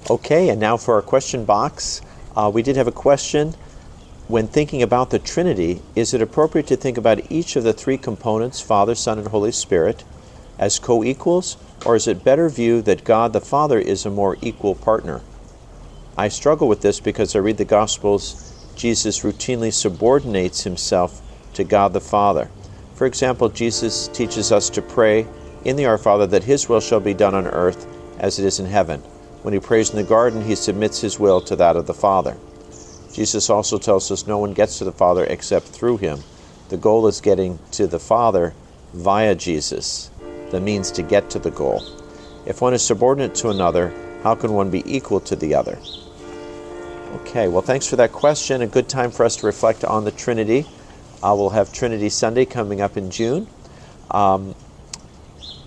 Okay, and now for our question box. We did have a question. When thinking about the Trinity, is it appropriate to think about each of the three components, Father, Son, and Holy Spirit, as co-equals, or is it better viewed that God the Father is a more equal partner? I struggle with this because I read the Gospels, Jesus routinely subordinates himself to God the Father. For example, Jesus teaches us to pray in the Our Father that his will shall be done on earth as it is in heaven. When he prays in the garden, he submits his will to that of the Father. Jesus also tells us no one gets to the Father except through him. The goal is getting to the Father via Jesus, the means to get to the goal. If one is subordinate to another, how can one be equal to the other? Okay, well, thanks for that question. A good time for us to reflect on the Trinity. We'll have Trinity Sunday coming up in June. In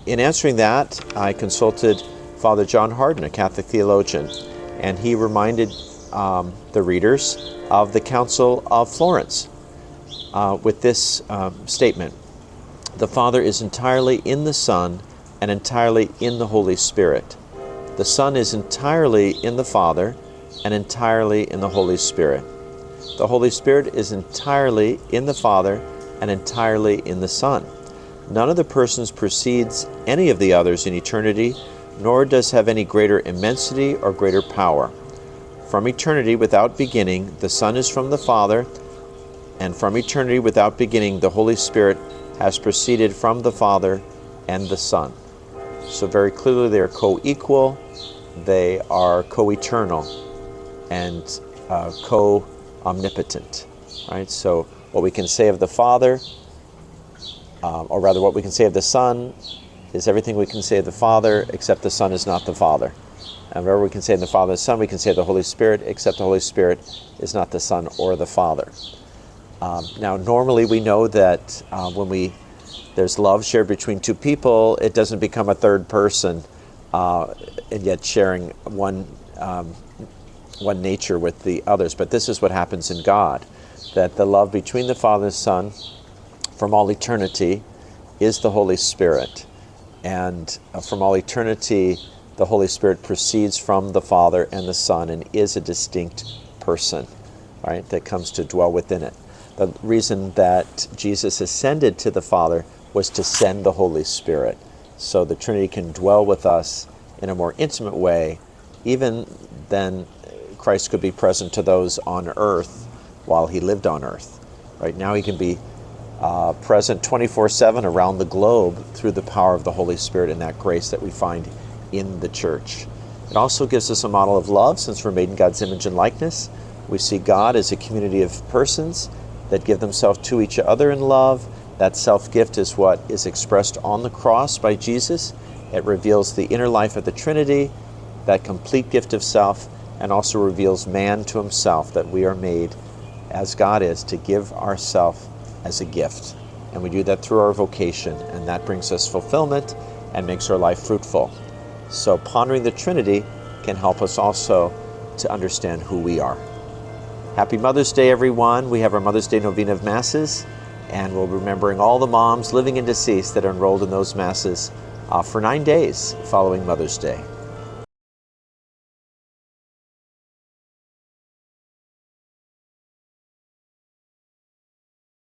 answering that, I consulted Father John Hardon, a Catholic theologian, and he reminded the readers of the Council of Florence with this statement: the Father is entirely in the Son and entirely in the Holy Spirit. The Son is entirely in the Father and entirely in the Holy Spirit. The Holy Spirit is entirely in the Father and entirely in the Son. None of the persons precedes any of the others in eternity, nor does have any greater immensity or greater power. From eternity without beginning, the Son is from the Father, and from eternity without beginning, the Holy Spirit has proceeded from the Father and the Son. So very clearly they are co-equal, they are co-eternal, and co-omnipotent. Right? So what we can say of the Father, or rather what we can say of the Son, is everything we can say of the Father, except the Son is not the Father. And whatever we can say of the Father and the Son, we can say of the Holy Spirit, except the Holy Spirit is not the Son or the Father. Now, normally we know that when there's love shared between two people, it doesn't become a third person, and yet sharing one nature with the others. But this is what happens in God, that the love between the Father and the Son from all eternity is the Holy Spirit. And from all eternity, the Holy Spirit proceeds from the Father and the Son and is a distinct person, right, that comes to dwell within it. The reason that Jesus ascended to the Father was to send the Holy Spirit, so the Trinity can dwell with us in a more intimate way, even than Christ could be present to those on earth while he lived on earth. Right now he can be present 24/7 around the globe through the power of the Holy Spirit and that grace that we find in the Church. It also gives us a model of love, since we're made in God's image and likeness. We see God as a community of persons that give themselves to each other in love. That self-gift is what is expressed on the cross by Jesus. It reveals the inner life of the Trinity, that complete gift of self, and also reveals man to himself, that we are made as God is to give ourself as a gift. And we do that through our vocation, and that brings us fulfillment and makes our life fruitful. So pondering the Trinity can help us also to understand who we are. Happy Mother's Day, everyone. We have our Mother's Day Novena of Masses, and we'll be remembering all the moms, living and deceased, that are enrolled in those Masses for 9 days following Mother's Day.